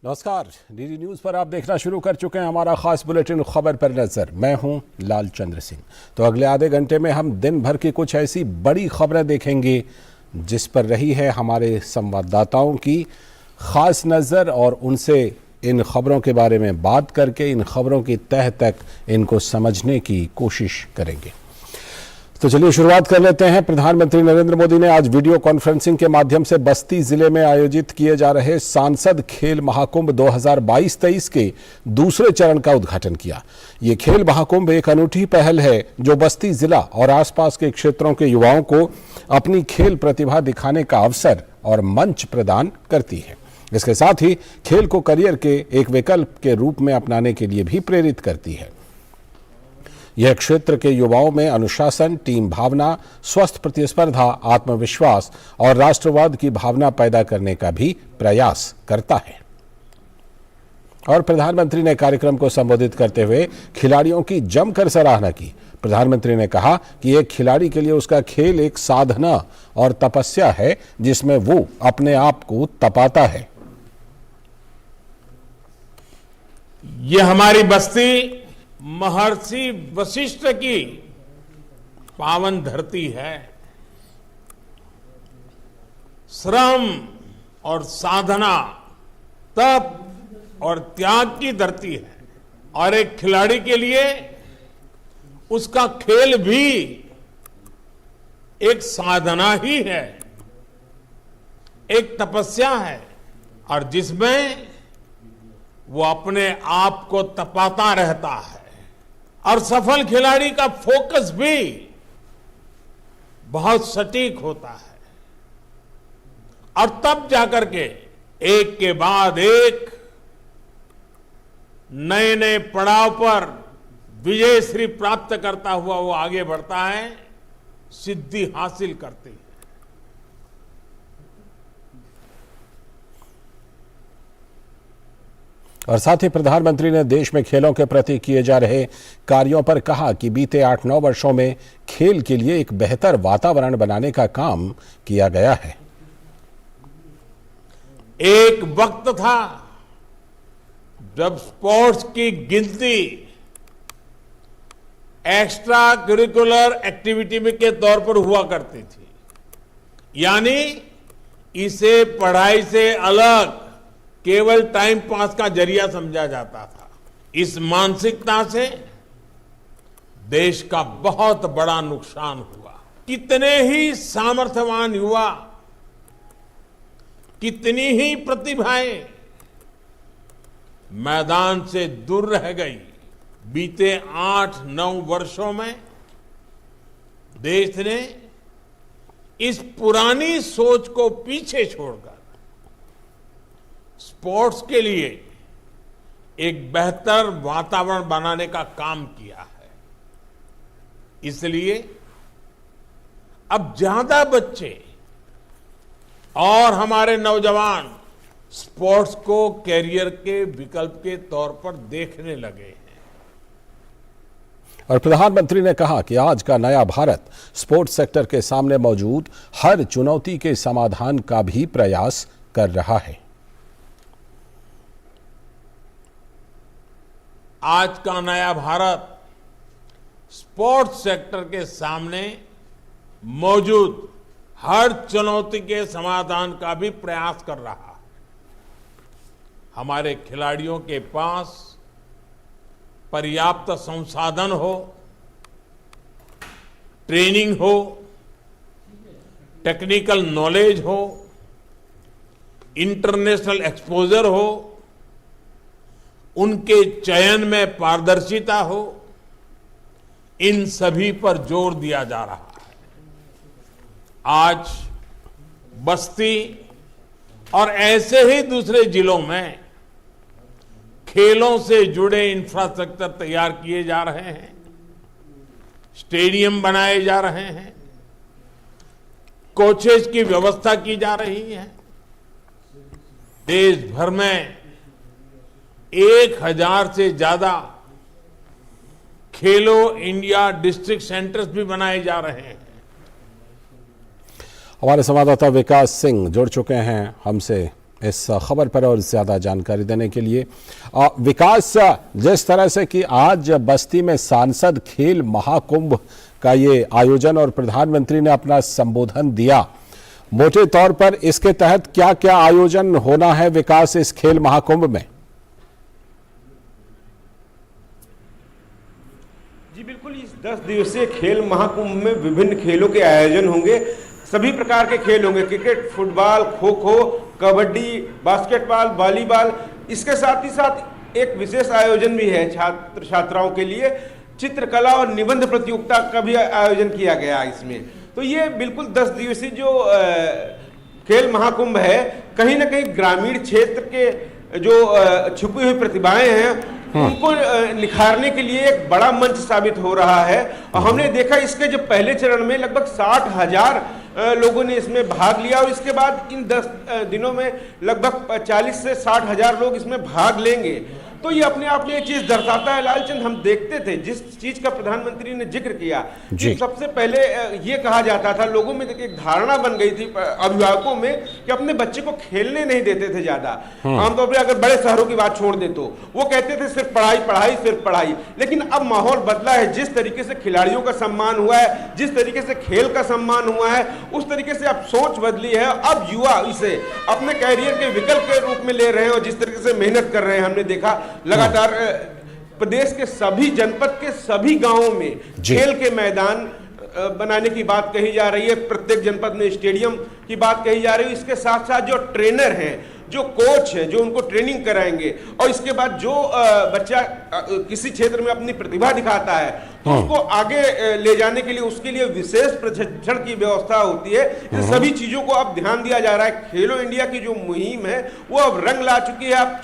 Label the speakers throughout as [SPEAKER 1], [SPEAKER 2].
[SPEAKER 1] नमस्कार, DD news पर आप देखना शुरू कर चुके हैं हमारा खास बुलेटिन खबर पर नजर। मैं हूं लाल चंद्र सिंह। तो अगले आधे घंटे में हम दिन भर की कुछ ऐसी बड़ी खबरें देखेंगे जिस पर रही है हमारे संवाददाताओं की खास नज़र, और उनसे इन खबरों के बारे में बात करके इन खबरों की तह तक इनको समझने की कोशिश करेंगे। तो चलिए शुरुआत कर लेते हैं। प्रधानमंत्री नरेंद्र मोदी ने आज वीडियो कॉन्फ्रेंसिंग के माध्यम से बस्ती जिले में आयोजित किए जा रहे सांसद खेल महाकुंभ 2022-23 के दूसरे चरण का उद्घाटन किया। ये खेल महाकुंभ एक अनूठी पहल है जो बस्ती जिला और आसपास के क्षेत्रों के युवाओं को अपनी खेल प्रतिभा दिखाने का अवसर और मंच प्रदान करती है। इसके साथ ही खेल को करियर के एक विकल्प के रूप में अपनाने के लिए भी प्रेरित करती है। यह क्षेत्र के युवाओं में अनुशासन, टीम भावना, स्वस्थ प्रतिस्पर्धा, आत्मविश्वास और राष्ट्रवाद की भावना पैदा करने का भी प्रयास करता है। और प्रधानमंत्री ने कार्यक्रम को संबोधित करते हुए खिलाड़ियों की जमकर सराहना की। प्रधानमंत्री ने कहा कि एक खिलाड़ी के लिए उसका खेल एक साधना और तपस्या है जिसमें वो अपने आप को तपाता है।
[SPEAKER 2] ये हमारी बस्ती महर्षि वशिष्ठ की पावन धरती है। श्रम और साधना, तप और त्याग की धरती है। और एक खिलाड़ी के लिए उसका खेल भी एक साधना ही है, एक तपस्या है, और जिसमें वो अपने आप को तपाता रहता है। और सफल खिलाड़ी का फोकस भी बहुत सटीक होता है, और तब जाकर के एक के बाद एक नए नए पड़ाव पर विजयश्री प्राप्त करता हुआ वो आगे बढ़ता है, सिद्धि हासिल करती है।
[SPEAKER 1] और साथ ही प्रधानमंत्री ने देश में खेलों के प्रति किए जा रहे कार्यों पर कहा कि बीते 8-9 वर्षों में खेल के लिए एक बेहतर वातावरण बनाने का काम किया गया है।
[SPEAKER 2] एक वक्त था जब स्पोर्ट्स की गिनती एक्स्ट्रा करिकुलर एक्टिविटी के तौर पर हुआ करती थी, यानी इसे पढ़ाई से अलग केवल टाइम पास का जरिया समझा जाता था। इस मानसिकता से देश का बहुत बड़ा नुकसान हुआ। कितने ही सामर्थ्यवान युवा, कितनी ही प्रतिभाएं मैदान से दूर रह गई। बीते 8-9 वर्षों में देश ने इस पुरानी सोच को पीछे छोड़कर स्पोर्ट्स के लिए एक बेहतर वातावरण बनाने का काम किया है। इसलिए अब ज्यादा बच्चे और हमारे नौजवान स्पोर्ट्स को कैरियर के विकल्प के तौर पर देखने लगे हैं।
[SPEAKER 1] और प्रधानमंत्री ने कहा कि आज का नया भारत स्पोर्ट्स सेक्टर के सामने मौजूद हर चुनौती के समाधान का भी प्रयास कर रहा है।
[SPEAKER 2] आज का नया भारत स्पोर्ट्स सेक्टर के सामने मौजूद हर चुनौती के समाधान का भी प्रयास कर रहा है। हमारे खिलाड़ियों के पास पर्याप्त संसाधन हो, ट्रेनिंग हो, टेक्निकल नॉलेज हो, इंटरनेशनल एक्सपोजर हो, उनके चयन में पारदर्शिता हो, इन सभी पर जोर दिया जा रहा है। आज बस्ती और ऐसे ही दूसरे जिलों में खेलों से जुड़े इंफ्रास्ट्रक्चर तैयार किए जा रहे हैं, स्टेडियम बनाए जा रहे हैं, कोचेज की व्यवस्था की जा रही है। देश भर में 1000 से ज्यादा खेलो इंडिया डिस्ट्रिक्ट सेंटर्स भी बनाए जा रहे हैं।
[SPEAKER 1] हमारे संवाददाता विकास सिंह जुड़ चुके हैं हमसे इस खबर पर और ज़्यादा जानकारी देने के लिए। विकास, जिस तरह से कि आज बस्ती में सांसद खेल महाकुंभ का ये आयोजन और प्रधानमंत्री ने अपना संबोधन दिया, मोटे तौर पर इसके तहत क्या क्या आयोजन होना है विकास इस खेल महाकुंभ में?
[SPEAKER 3] जी बिल्कुल, इस 10 दिवसीय खेल महाकुंभ में विभिन्न खेलों के आयोजन होंगे। सभी प्रकार के खेल होंगे, cricket, football, kho kho, kabaddi, basketball, volleyball. इसके साथ ही साथ एक विशेष आयोजन भी है छात्र छात्राओं के लिए, चित्रकला और निबंध प्रतियोगिता का भी आयोजन किया गया इसमें। तो ये बिल्कुल 10 दिवसीय जो खेल महाकुंभ है, कहीं ना कहीं ग्रामीण क्षेत्र के जो छुपी हुई प्रतिभाएं हैं उनको निखारने के लिए एक बड़ा मंच साबित हो रहा है। और हमने देखा इसके जो पहले चरण में लगभग 60,000 लोगों ने इसमें भाग लिया और इसके बाद इन 10 दिनों में लगभग 40 से 60,000 लोग इसमें भाग लेंगे। तो ये अपने आप में एक चीज दर्शाता है लालचंद, हम देखते थे जिस चीज का प्रधानमंत्री ने जिक्र किया कि सबसे पहले ये कहा जाता था, लोगों में एक धारणा बन गई थी अभिभावकों में कि अपने बच्चे को खेलने नहीं देते थे ज्यादा। आमतौर पर अगर बड़े शहरों की बात छोड़ दे तो वो कहते थे सिर्फ पढ़ाई पढ़ाई सिर्फ पढ़ाई। लेकिन अब माहौल बदला है, जिस तरीके से खिलाड़ियों का सम्मान हुआ है, जिस तरीके से खेल का सम्मान हुआ है, उस तरीके से अब सोच बदली है। अब युवा इसे अपने कैरियर के विकल्प के रूप में ले रहे हैं और जिस तरीके से मेहनत कर रहे हैं, हमने देखा लगातार प्रदेश के सभी जनपद के सभी गांवों में खेल के मैदान बनाने की बात कही जा रही है, प्रत्येक जनपद में स्टेडियम की बात कही जा रही है। इसके साथ साथ जो ट्रेनर हैं, जो कोच है, जो उनको ट्रेनिंग कराएंगे और इसके बाद जो बच्चा किसी क्षेत्र में अपनी प्रतिभा दिखाता है तो उसको आगे ले जाने के लिए उसके लिए विशेष प्रशिक्षण की व्यवस्था होती है। इन सभी चीजों को अब ध्यान दिया जा रहा है। खेलो इंडिया की जो मुहिम है वो अब रंग ला चुकी है। अब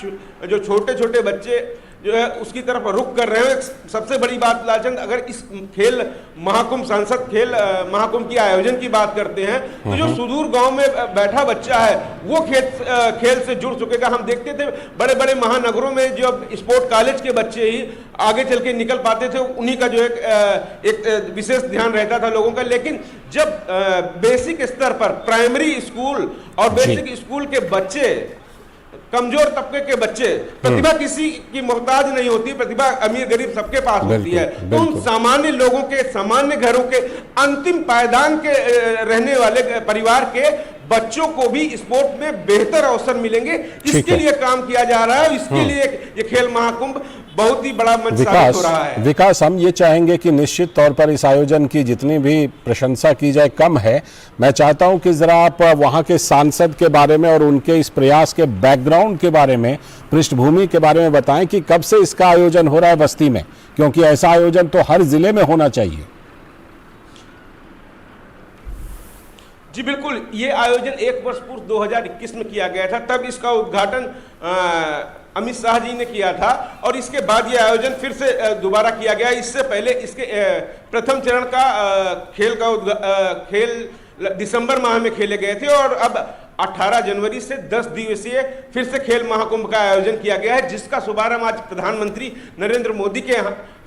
[SPEAKER 3] जो छोटे छोटे बच्चे जो है उसकी तरफ रुख कर रहे हैं। सबसे बड़ी बात लालचंद, अगर इस खेल महाकुंभ, सांसद खेल महाकुंभ की आयोजन की बात करते हैं तो जो सुदूर गांव में बैठा बच्चा है वो खेल से जुड़ चुकेगा। हम देखते थे बड़े बड़े महानगरों में जो स्पोर्ट कॉलेज के बच्चे ही आगे चल के निकल पाते थे, उन्हीं का जो एक विशेष ध्यान रहता था लोगों का। लेकिन जब बेसिक स्तर पर प्राइमरी स्कूल और बेसिक स्कूल के बच्चे, कमजोर तबके के बच्चे, प्रतिभा किसी की मोहताज नहीं होती, प्रतिभा अमीर गरीब सबके पास होती है। तो उन सामान्य लोगों के, सामान्य घरों के, अंतिम पायदान के रहने वाले परिवार के बच्चों को भी स्पोर्ट में बेहतर अवसर मिलेंगे, इसके लिए काम किया जा रहा है। इसके लिए ये खेल महाकुंभ बहुत ही बड़ा मंच साबित हो रहा है।
[SPEAKER 1] विकास, हम ये चाहेंगे कि निश्चित तौर पर इस आयोजन की जितनी भी प्रशंसा की जाए कम है। मैं चाहता हूं कि जरा आप वहां के सांसद के बारे में और उनके इस प्रयास के बैकग्राउंड के बारे में, पृष्ठभूमि के बारे में बताएं कि कब से इसका आयोजन हो रहा है बस्ती में, क्योंकि ऐसा आयोजन तो हर जिले में होना चाहिए।
[SPEAKER 3] जी बिल्कुल, ये आयोजन 1 वर्ष पूर्व 2021 में किया गया था। तब इसका उद्घाटन अमित शाह जी ने किया था और इसके बाद ये आयोजन फिर से दोबारा किया गया। इससे पहले इसके प्रथम चरण का खेल दिसंबर माह में खेले गए थे और अब 18 जनवरी से 10 दिवसीय फिर से खेल महाकुंभ का आयोजन किया गया है, जिसका शुभारंभ आज प्रधानमंत्री नरेंद्र मोदी के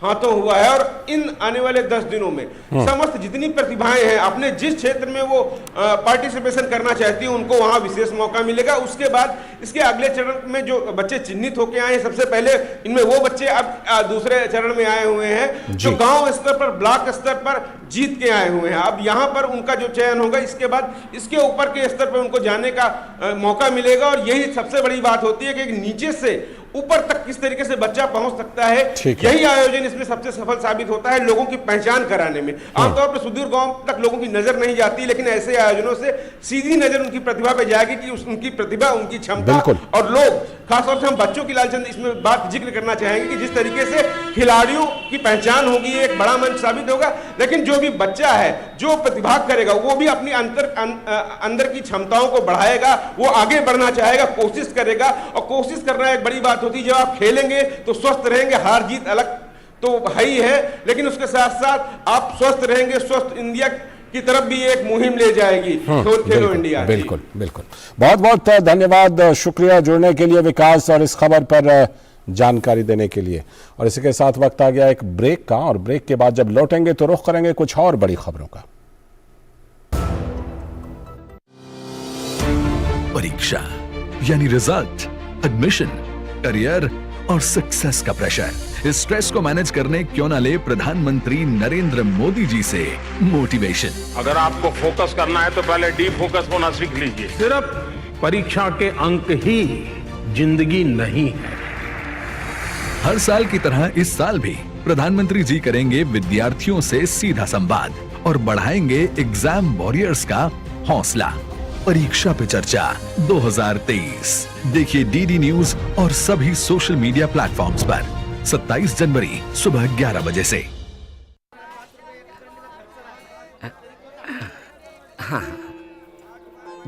[SPEAKER 3] हाथों हुआ है। और इन आने वाले 10 दिनों में समस्त जितनी प्रतिभाएं हैं, अपने जिस क्षेत्र में वो पार्टिसिपेशन करना चाहती हैं, उनको वहां विशेष मौका मिलेगा। उसके बाद इसके अगले चरण में जो बच्चे चिन्हित होकर आए हैं, सबसे पहले इनमें वो बच्चे अब दूसरे चरण में आए हुए हैं जो गांव स्तर पर, ब्लॉक स्तर पर जीत के आए हुए हैं। अब यहाँ पर उनका जो चयन होगा, इसके बाद इसके ऊपर के स्तर पर उनको जाने का मौका मिलेगा। और यही सबसे बड़ी बात होती है कि नीचे से ऊपर तक किस तरीके से बच्चा पहुंच सकता है। यही आयोजन इसमें सबसे सफल साबित होता है लोगों की पहचान कराने में। आमतौर पर सुदूर गांव तक लोगों की नजर नहीं जाती, लेकिन ऐसे आयोजनों से सीधी नजर उनकी प्रतिभा पे जाएगी कि उनकी प्रतिभा, उनकी क्षमता। और लोग, खासतौर से हम बच्चों की लालचंद इसमें बात जिक्र करना चाहेंगे कि जिस तरीके से खिलाड़ियों की पहचान होगी, एक बड़ा मंच साबित होगा। लेकिन जो भी बच्चा है, जो प्रतिभा करेगा, वो भी अपनी अंदर की क्षमताओं को बढ़ाएगा, वो आगे बढ़ना चाहेगा, कोशिश करेगा। और कोशिश करना एक बड़ी बात होती है। जब आप खेलेंगे तो स्वस्थ रहेंगे, हार जीत अलग तो है ही है, लेकिन उसके साथ साथ आप स्वस्थ रहेंगे, स्वस्थ इंडिया की तरफ भी एक मुहिम ले जाएगी खेलो इंडिया।
[SPEAKER 1] बिल्कुल बिल्कुल, बहुत बहुत धन्यवाद, शुक्रिया जुड़ने के लिए विकास और इस खबर पर जानकारी देने के लिए। और इसी के साथ वक्त आ गया एक ब्रेक का, और ब्रेक के बाद जब लौटेंगे तो रुख करेंगे कुछ और बड़ी खबरों का।
[SPEAKER 4] परीक्षा यानी रिजल्ट, एडमिशन, करियर और सक्सेस का प्रेशर। इस स्ट्रेस को मैनेज करने क्यों ना ले प्रधानमंत्री नरेंद्र मोदी जी से मोटिवेशन।
[SPEAKER 2] अगर आपको फोकस करना है तो पहले डीप फोकस होना सीख लीजिए। सिर्फ परीक्षा के अंक ही जिंदगी नहीं है।
[SPEAKER 4] हर साल की तरह इस साल भी प्रधानमंत्री जी करेंगे विद्यार्थियों से सीधा संवाद और बढ़ाएंगे एग्जाम वॉरियर्स का हौसला। परीक्षा पे चर्चा 2023 देखिए डीडी न्यूज और सभी सोशल मीडिया प्लेटफॉर्म्स पर 27 जनवरी सुबह 11 बजे से।
[SPEAKER 5] हाँ,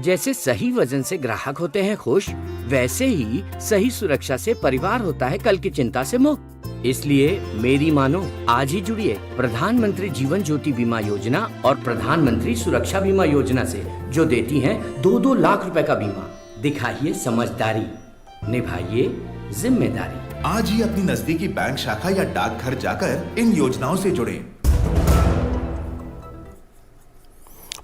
[SPEAKER 5] जैसे सही वजन से ग्राहक होते हैं खुश, वैसे ही सही सुरक्षा से परिवार होता है कल की चिंता से मुक्त। इसलिए मेरी मानो, आज ही जुड़िए प्रधानमंत्री जीवन ज्योति बीमा योजना और प्रधानमंत्री सुरक्षा बीमा योजना से, जो देती हैं 2-2 लाख रुपए का बीमा। दिखाइए समझदारी, निभाइए जिम्मेदारी।
[SPEAKER 6] आज ही अपनी नजदीकी बैंक शाखा या डाकघर जाकर इन योजनाओं से जुड़ें।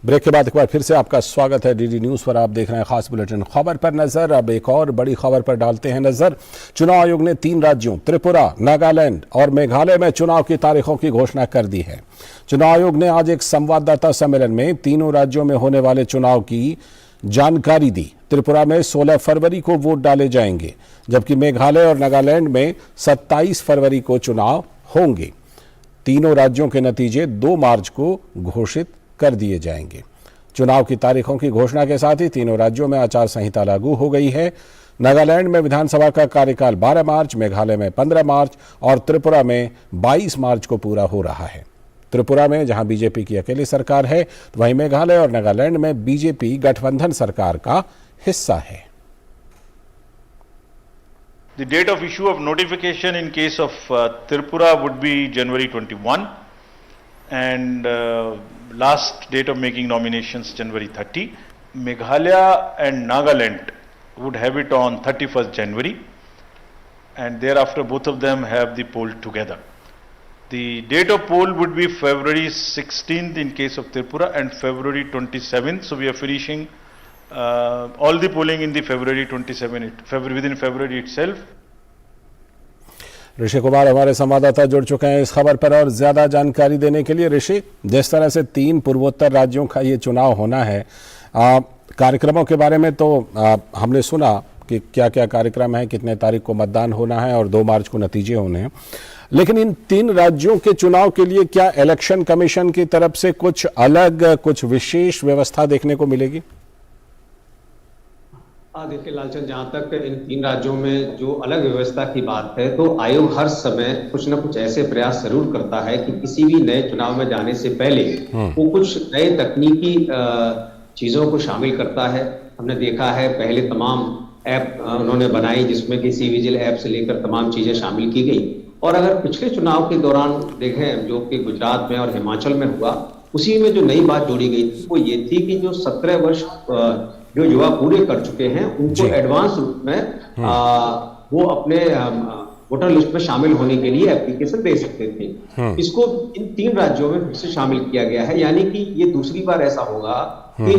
[SPEAKER 1] ब्रेक के बाद एक बार फिर से आपका स्वागत है। डीडी न्यूज पर आप देख रहे हैं खास बुलेटिन खबर पर नजर। अब एक और बड़ी खबर पर डालते हैं नजर। चुनाव आयोग ने 3 राज्यों त्रिपुरा, नागालैंड और मेघालय में चुनाव की तारीखों की घोषणा कर दी है। चुनाव आयोग ने आज एक संवाददाता सम्मेलन में तीनों राज्यों में होने वाले चुनाव की जानकारी दी। त्रिपुरा में 16 फरवरी को वोट डाले जाएंगे, जबकि मेघालय और नागालैंड में 27 फरवरी को चुनाव होंगे। तीनों राज्यों के नतीजे 2 मार्च को घोषित कर दिए जाएंगे। चुनाव की तारीखों की घोषणा के साथ ही तीनों राज्यों में आचार संहिता लागू हो गई है। नागालैंड में विधानसभा का कार्यकाल 12 मार्च, मेघालय में 15 मार्च और त्रिपुरा में 22 मार्च को पूरा हो रहा है। त्रिपुरा में जहां बीजेपी की अकेली सरकार है, तो वहीं मेघालय और नागालैंड में बीजेपी गठबंधन सरकार का हिस्सा है।
[SPEAKER 7] The date of issue of notification in case of Tripura would be January 21 and last date of making nominations January 30. Meghalaya and Nagaland would have it on 31st January and thereafter both of them have the poll together. The date of poll would be February 16th in case of Tripura and February 27th. So we are finishing all the polling in the February 27th, within February itself.
[SPEAKER 1] Rishi Kumar हमारे संवाददाता जुड़ चुके हैं इस खबर पर और ज्यादा जानकारी देने के लिए। ऋषि, जिस तरह से 3 पूर्वोत्तर राज्यों का ये चुनाव होना है, कार्यक्रमों के बारे में तो हमने सुना कि क्या क्या कार्यक्रम है, कितने तारीख को मतदान होना है और 2 मार्च को नतीजे होने हैं, लेकिन इन 3 राज्यों के चुनाव के लिए क्या इलेक्शन कमीशन की तरफ से कुछ अलग, कुछ विशेष व्यवस्था देखने को मिलेगी?
[SPEAKER 8] देखिए लालचंद, जहाँ तक इन 3 राज्यों में जो अलग व्यवस्था की बात है, तो आयोग हर समय कुछ न कुछ ऐसे प्रयास जरूर करता है कि किसी भी नए चुनाव में जाने से पहले वो कुछ नए तकनीकी चीजों को शामिल करता है। हमने देखा है पहले तमाम ऐप उन्होंने बनाई जिसमें कि सी विजिल ऐप से लेकर तमाम चीजें शामिल की गई। और अगर पिछले चुनाव के दौरान देखें जो कि गुजरात में और हिमाचल में हुआ, उसी में जो नई बात जोड़ी गई थी वो ये थी कि जो 17 वर्ष जो युवा पूरे कर चुके हैं उनको एडवांस रूप में वो अपने वोटर लिस्ट में शामिल होने के लिए एप्लीकेशन दे सकते थे। इसको इन 3 राज्यों में फिर से शामिल किया गया है, यानी कि ये दूसरी बार ऐसा होगा कि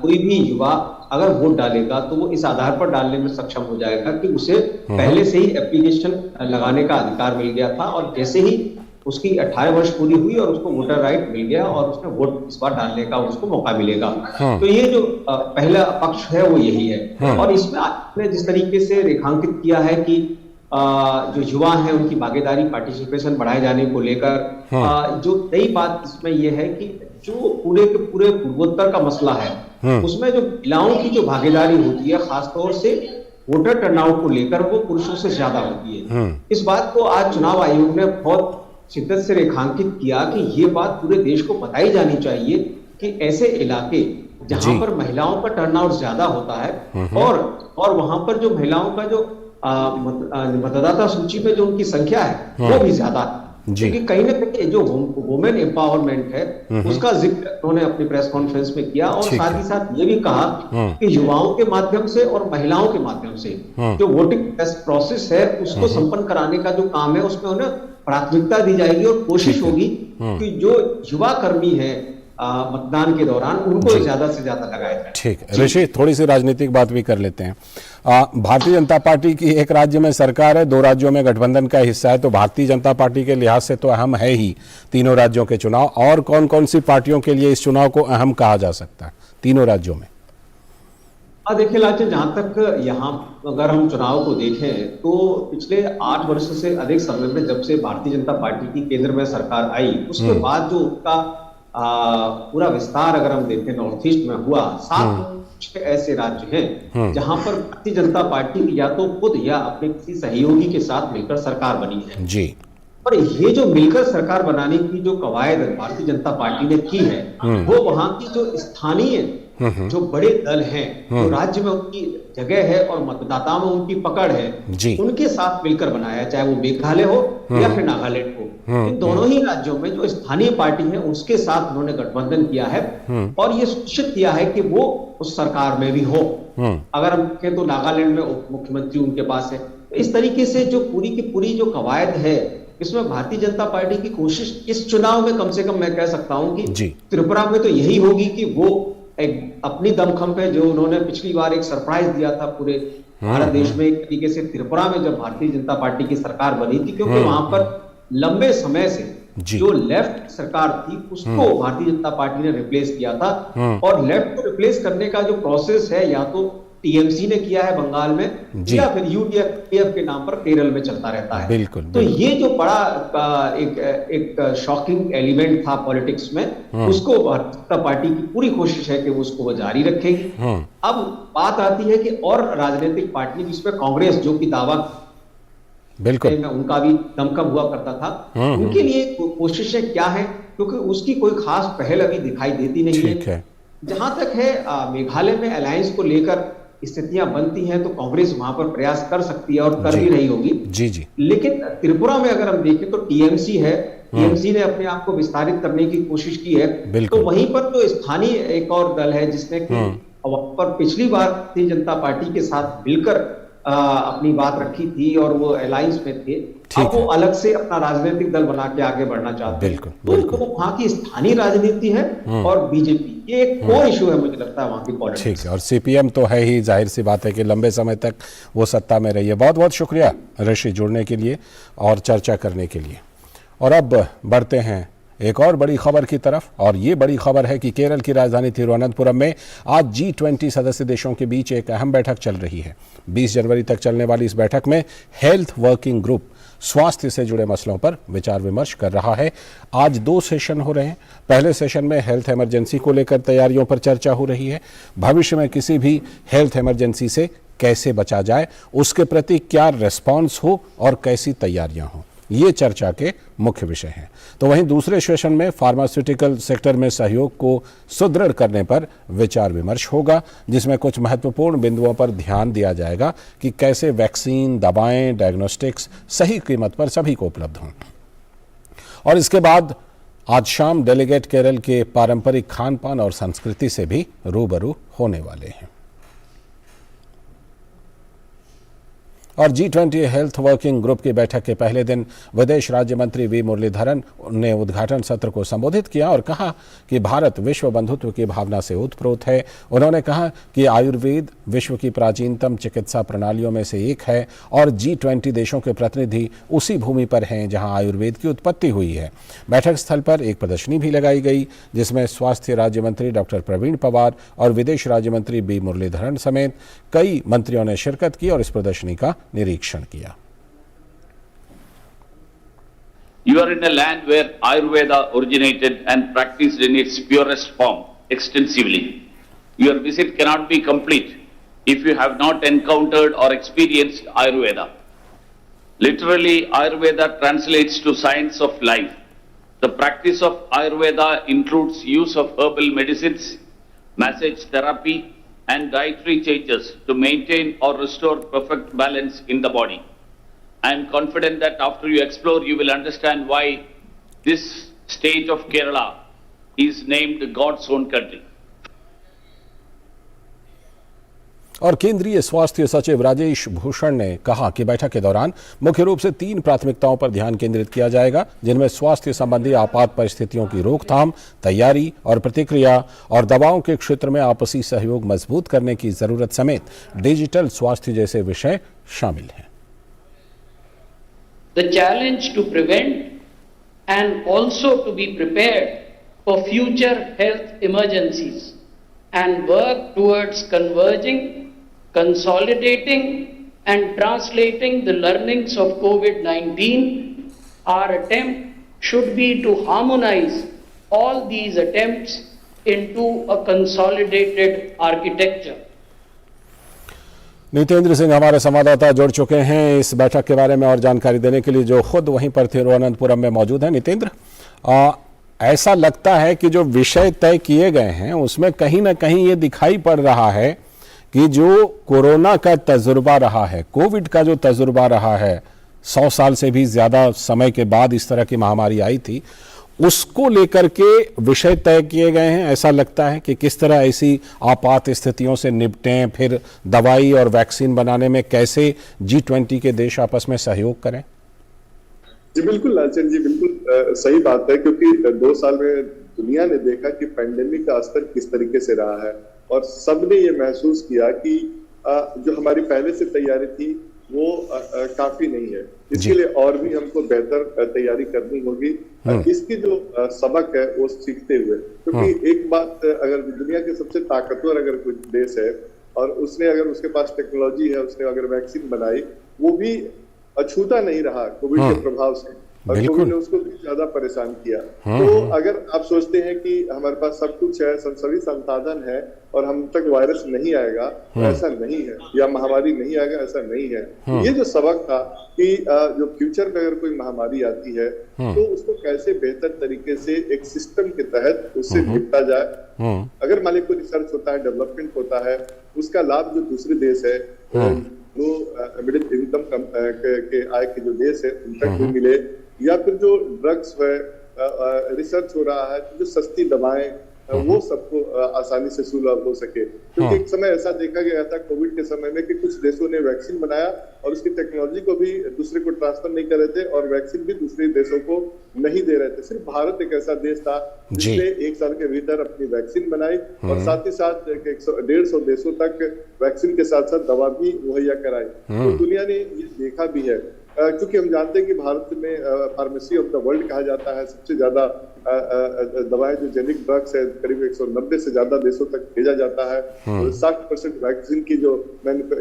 [SPEAKER 8] कोई भी युवा अगर वोट डालेगा तो वो इस आधार पर डालने में सक्षम हो जाएगा कि उसे पहले से ही एप्लीकेशन लगाने का अधिकार मिल गया था और जैसे ही उसकी 18 वर्ष पूरी हुई और उसको वोटर राइट मिल गया और उसने वोट इस बार डालने का उसको मौका मिलेगा। तो ये जो पहला पक्ष है वो यही है। और इसमें आपने जिस तरीके से रेखांकित किया है कि जो युवा हैं उनकी भागीदारी, पार्टिसिपेशन बढ़ाए जाने को लेकर जो नई बात इसमें यह है कि जो पूरे के पूरे पूर्वोत्तर का मसला है उसमें जो महिलाओं की जो भागीदारी होती है खासतौर से वोटर टर्नआउट को लेकर वो पुरुषों से ज्यादा होती है। इस बात को आज चुनाव आयोग ने बहुत शिद्दत से रेखांकित किया कि ये बात पूरे देश को बताई जानी चाहिए कि ऐसे इलाके जहां पर महिलाओं का टर्नआउट ज्यादा होता है और वहां पर जो महिलाओं का जो मतदाता सूची में जो उनकी संख्या है वो भी ज्यादा है, क्योंकि कहीं ना कहीं जो वुमेन एम्पावरमेंट है उसका जिक्र उन्होंने अपनी प्रेस कॉन्फ्रेंस में किया और साथ ही साथ ये भी कहा कि युवाओं के माध्यम से और महिलाओं के माध्यम से जो वोटिंग प्रोसेस है उसको संपन्न कराने का जो काम है उसमें उन्हें प्राथमिकता दी जाएगी और कोशिश होगी कि जो युवा कर्मी है मतदान के दौरान उनको ज्यादा से ज्यादा लगाया जाए।
[SPEAKER 1] ठीक है ऋषि, थोड़ी सी राजनीतिक बात भी कर लेते हैं। भारतीय जनता पार्टी की एक राज्य में सरकार है, 2 राज्यों में गठबंधन का हिस्सा है, तो भारतीय जनता पार्टी के लिहाज से तो अहम है ही तीनों राज्यों के चुनाव। और कौन कौन सी पार्टियों के लिए इस चुनाव को अहम कहा जा सकता है तीनों राज्यों में?
[SPEAKER 8] देखिए लालचंद, जहां तक यहाँ अगर हम चुनाव को देखें तो पिछले 8 वर्ष से अधिक समय में जब से भारतीय जनता पार्टी की केंद्र में सरकार आई, उसके बाद जो उसका पूरा विस्तार अगर हम देखें नॉर्थ ईस्ट में हुआ, 7 ऐसे राज्य हैं जहां पर भारतीय जनता पार्टी या तो खुद या अपने किसी सहयोगी के साथ मिलकर सरकार बनी है
[SPEAKER 1] जी।
[SPEAKER 8] और ये जो मिलकर सरकार बनाने की जो कवायद भारतीय जनता पार्टी ने की है, वो वहां की जो स्थानीय जो बड़े दल हैं, जो राज्य में उनकी जगह है और मतदाताओं में उनकी पकड़ है, उनके साथ मिलकर बनाया, चाहे वो मेघालय हो या फिर नागालैंड हो। इन दोनों ही राज्यों में जो स्थानीय पार्टी है उसके साथ उन्होंने गठबंधन किया है और ये सुनिश्चित किया है कि वो उस सरकार में भी हो। अगर हम देखें तो नागालैंड में उप मुख्यमंत्री उनके पास है। इस तरीके से जो पूरी की पूरी जो कवायद है, इसमें भारतीय जनता पार्टी की कोशिश इस चुनाव में कम से कम मैं कह सकता हूं कि त्रिपुरा में तो यही होगी कि वो एक अपनी दमखम पे जो उन्होंने पिछली बार एक सरप्राइज दिया था पूरे भारत देश में, एक तरीके से त्रिपुरा में जब भारतीय जनता पार्टी की सरकार बनी थी, क्योंकि वहां पर लंबे समय से जो लेफ्ट सरकार थी उसको भारतीय जनता पार्टी ने रिप्लेस किया था। और लेफ्ट को रिप्लेस करने का जो प्रोसेस है, या तो टीएमसी ने किया है बंगाल में या फिर यूडीएफ के नाम पर केरल में चलता रहता है।
[SPEAKER 1] बिल्कुल,
[SPEAKER 8] तो ये जो बड़ा एक शॉकिंग एलिमेंट था पॉलिटिक्स में, उसको भारतीय जनता पार्टी की पूरी कोशिश है कि वो उसको जारी रखेगी। अब बात आती है कि और राजनीतिक पार्टी जिसमें कांग्रेस, जो कि दावा
[SPEAKER 1] बिल्कुल
[SPEAKER 8] उनका भी दमखम हुआ करता था, उनके लिए कोशिशें क्या है, क्योंकि उसकी कोई खास पहल अभी दिखाई देती नहीं है। जहां तक है मेघालय में अलायंस को लेकर स्थितियां बनती हैं तो कांग्रेस वहां पर प्रयास कर सकती है और कर भी रही होगी
[SPEAKER 1] जी।
[SPEAKER 8] लेकिन त्रिपुरा में अगर हम देखें तो टीएमसी है, टीएमसी ने अपने आप को विस्तारित करने की कोशिश की है। तो वहीं पर जो स्थानीय एक और दल है जिसने कि वहां पर पिछली बार भारतीय जनता पार्टी के साथ मिलकर अपनी बात रखी थी और वो अलायंस में थे, अब वो अलग से अपना राजनीतिक दल बना के आगे बढ़ना चाहते हैं। तो वहां की स्थानीय राजनीति है और बीजेपी, ये एक कोर इशू है मुझे लगता है वहां की पॉलिटिक्स।
[SPEAKER 1] ठीक है, और सीपीएम तो है ही, जाहिर सी बात है कि लंबे समय तक वो सत्ता में रही है। बहुत बहुत शुक्रिया ऋषि जुड़ने के लिए और चर्चा करने के लिए। और अब बढ़ते हैं एक और बड़ी खबर की तरफ, और ये बड़ी खबर है कि केरल की राजधानी तिरुवनंतपुरम में आज G20 सदस्य देशों के बीच एक अहम बैठक चल रही है। 20 जनवरी तक चलने वाली इस बैठक में हेल्थ वर्किंग ग्रुप स्वास्थ्य से जुड़े मसलों पर विचार विमर्श कर रहा है। आज 2 सेशन हो रहे हैं। पहले सेशन में हेल्थ इमरजेंसी को लेकर तैयारियों पर चर्चा हो रही है। भविष्य में किसी भी हेल्थ इमरजेंसी से कैसे बचा जाए, उसके प्रति क्या रिस्पॉन्स हो और कैसी तैयारियां हों, ये चर्चा के मुख्य विषय हैं। तो वहीं दूसरे सेशन में फार्मास्यूटिकल सेक्टर में सहयोग को सुदृढ़ करने पर विचार विमर्श होगा, जिसमें कुछ महत्वपूर्ण बिंदुओं पर ध्यान दिया जाएगा कि कैसे वैक्सीन, दवाएं, डायग्नोस्टिक्स सही कीमत पर सभी को उपलब्ध हों। और इसके बाद आज शाम डेलीगेट केरल के पारंपरिक खान पान और संस्कृति से भी रूबरू होने वाले हैं। और G20 हेल्थ वर्किंग ग्रुप की बैठक के पहले दिन विदेश राज्य मंत्री वी मुरलीधरन ने उद्घाटन सत्र को संबोधित किया और कहा कि भारत विश्व बंधुत्व की भावना से ओतप्रोत है। उन्होंने कहा कि आयुर्वेद विश्व की प्राचीनतम चिकित्सा प्रणालियों में से एक है और G20 देशों के प्रतिनिधि उसी भूमि पर हैं जहां आयुर्वेद की उत्पत्ति हुई है। बैठक स्थल पर एक प्रदर्शनी भी लगाई गई, जिसमें स्वास्थ्य राज्य मंत्री डॉक्टर प्रवीण पवार और विदेश राज्य मंत्री बी मुरलीधरन समेत कई मंत्रियों ने शिरकत की और इस प्रदर्शनी का निरीक्षण किया।
[SPEAKER 9] You are in a land where Ayurveda originated and practiced in its purest form extensively. Your visit cannot be complete if you have not encountered or experienced Ayurveda. Literally, Ayurveda translates to science of life. The practice of Ayurveda includes use of herbal medicines, massage therapy, and dietary changes to maintain or restore perfect balance in the body. I am confident that after you explore, you will understand why this state of Kerala is named God's own country.
[SPEAKER 1] और केंद्रीय स्वास्थ्य सचिव राजेश भूषण ने कहा कि बैठक के दौरान मुख्य रूप से 3 प्राथमिकताओं पर ध्यान केंद्रित किया जाएगा, जिनमें स्वास्थ्य संबंधी आपात परिस्थितियों की रोकथाम, तैयारी और प्रतिक्रिया और दवाओं के क्षेत्र में आपसी सहयोग मजबूत करने की जरूरत समेत डिजिटल स्वास्थ्य जैसे विषय शामिल हैं।
[SPEAKER 10] The challenge to prevent and also to be prepared for future health emergencies and work towards converging, consolidating and translating the learnings of COVID-19. Our attempt should be to harmonize all these attempts into a consolidated architecture.
[SPEAKER 1] Nitendra Singh हमारे संवाददाता जुड़ चुके हैं इस बैठक के बारे में और जानकारी देने के लिए, जो खुद वहीं पर तिरुवनंतपुरम में मौजूद है। नितेंद्र, ऐसा लगता है कि जो विषय तय किए गए हैं उसमें कहीं ना कहीं ये दिखाई पड़ रहा है कि जो कोरोना का तजुर्बा रहा है, कोविड का जो तजुर्बा रहा है, 100 साल से भी ज्यादा समय के बाद इस तरह की महामारी आई थी, उसको लेकर के विषय तय किए गए हैं। ऐसा लगता है कि किस तरह ऐसी आपात स्थितियों से निपटें, फिर दवाई और वैक्सीन बनाने में कैसे G20 के देश आपस में सहयोग करें।
[SPEAKER 11] जी बिल्कुल लालचंद जी, बिल्कुल सही बात है, क्योंकि 2 साल में दुनिया ने देखा कि पैंडेमिक का असर किस तरीके से रहा है और सबने ये महसूस किया कि जो हमारी पहले से तैयारी थी वो काफी नहीं है। इसके लिए और भी हमको बेहतर तैयारी करनी होगी। इसकी जो सबक है वो सीखते हुए, क्योंकि एक बात, अगर दुनिया के सबसे ताकतवर अगर कोई देश है और उसने अगर उसके पास टेक्नोलॉजी है, उसने अगर वैक्सीन बनाई, वो भी अछूता नहीं रहा कोविड के प्रभाव से, और कोविड ने उसको भी ज्यादा परेशान किया। तो अगर आप सोचते हैं कि हमारे पास सब कुछ है, सभी संसाधन है और हम तक वायरस नहीं आएगा, तो ऐसा नहीं है, या महामारी नहीं आएगा, ऐसा नहीं है। ये जो सबक था कि जो फ्यूचर में अगर कोई महामारी आती है तो उसको कैसे बेहतर तरीके से एक सिस्टम के तहत उससे निपटा जाए। अगर मान लीजिए कोई रिसर्च होता है, डेवलपमेंट होता है, उसका लाभ जो दूसरे देश है, वो मिडिल इनकम के आय के जो देश है उन तक भी मिले, या फिर जो ड्रग्स है, रिसर्च हो रहा है, जो सस्ती दवाएं वो सबको आसानी से सुलभ हो सके। क्योंकि एक समय ऐसा देखा गया था कोविड के समय में कि कुछ देशों ने वैक्सीन बनाया और उसकी टेक्नोलॉजी को भी दूसरे को ट्रांसफर नहीं कर रहे थे और वैक्सीन भी दूसरे देशों को नहीं दे रहे थे। सिर्फ भारत एक ऐसा देश था जिसने 1 साल के भीतर अपनी वैक्सीन बनाई और साथ ही साथ 150 देशों तक वैक्सीन के साथ साथ दवा भी मुहैया कराई। तो दुनिया ने ये देखा भी है, क्योंकि हम जानते हैं कि भारत में फार्मेसी ऑफ द वर्ल्ड कहा जाता है। सबसे ज्यादा दवाएं जो जेनिक ड्रग्स है करीब 190 से ज्यादा देशों तक भेजा जाता है। 60% वैक्सीन की जो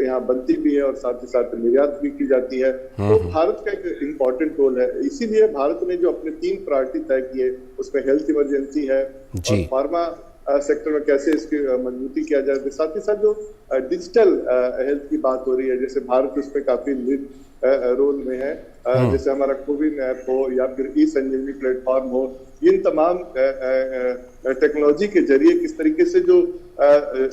[SPEAKER 11] यहाँ बनती भी है और साथ ही साथ निर्यात भी की जाती है। तो भारत का एक इम्पोर्टेंट रोल है। इसीलिए भारत ने जो अपने 3 प्रायोरिटी तय किए, उसमें हेल्थ इमरजेंसी है और फार्मा सेक्टर में कैसे इसकी मजबूती किया जाए, साथ ही साथ जो डिजिटल हेल्थ की बात हो रही है, जैसे भारत उसमें काफी लीड रोल में है। जैसे हमारा कोविन ऐप हो या फिर ई-संजीवनी प्लेटफॉर्म हो, इन तमाम टेक्नोलॉजी के जरिए किस तरीके से जो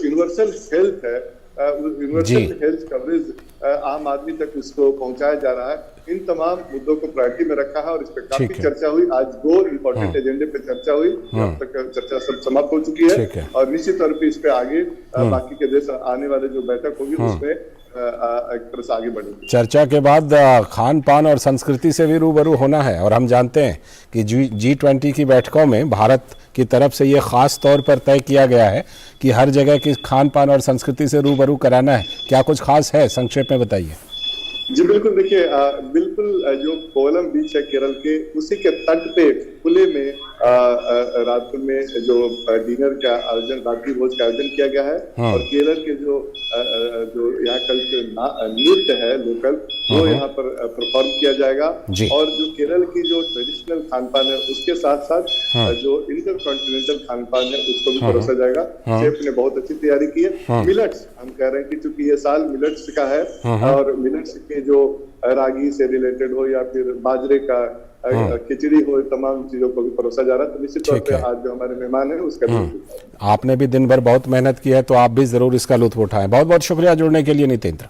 [SPEAKER 11] यूनिवर्सल हेल्थ है, यूनिवर्सल हेल्थ कवरेज आम आदमी तक उसको पहुंचाया जा रहा है। इन तमाम मुद्दों को प्रायोरिटी में रखा है और इस पर काफी चर्चा हुई। आज 2 इम्पोर्टेंट एजेंडे पे चर्चा हुई, अब तक चर्चा सब समाप्त हो चुकी है और निश्चित तौर पे इस पे आगे बाकी के देश आने वाले जो बैठक होगी उसमें एक तरह से आगे बढ़ेगी।
[SPEAKER 1] चर्चा के बाद खान पान और संस्कृति से भी रूबरू होना है और हम जानते हैं कि G20 की बैठकों में भारत की तरफ से ये खास तौर पर तय किया गया है कि हर जगह की खान पान और संस्कृति से रूबरू कराना है। क्या कुछ खास है, संक्षेप में बताइए।
[SPEAKER 11] जी बिल्कुल, देखिए बिल्कुल जो कोवलम बीच है केरल के, उसी के तट पे खुले में रात में जो डिनर का आयोजन, रात्रि भोज का आयोजन किया गया है और केरल के जो यहाँ कल के नृत्य है लोकल, वो यहाँ पर परफॉर्म किया जाएगा और जो केरल की जो ट्रेडिशनल खान पान है उसके साथ साथ जो इंटरकॉन्टिनेंटल खान पान है उसको भी परोसा जाएगा। शेफ ने बहुत अच्छी तैयारी की है। मिलेट्स, हम कह रहे हैं कि चूंकि ये साल मिलेट्स का है और मिलेट्स के जो रागी से रिलेटेड हो या फिर बाजरे का खिचड़ी हो, तमाम चीजों को भी परोसा जा रहा है। तो निश्चित तौर पे आज जो हमारे मेहमान है उसका
[SPEAKER 1] आपने भी दिन भर बहुत मेहनत की है, तो आप भी जरूर इसका लुत्फ उठाएं। बहुत बहुत शुक्रिया जुड़ने के लिए नितेंद्र।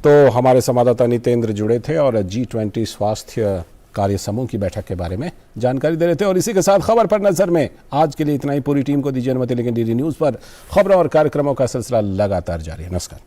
[SPEAKER 1] तो हमारे संवाददाता नितेंद्र जुड़े थे और G20 स्वास्थ्य कार्य समूह की बैठक के बारे में जानकारी दे रहे थे। और इसी के साथ खबर पर नजर में आज के लिए इतना ही। पूरी टीम को दीजिए अनुमति, लेकिन DD न्यूज पर खबरों और कार्यक्रमों का सिलसिला लगातार जारी है। नमस्कार।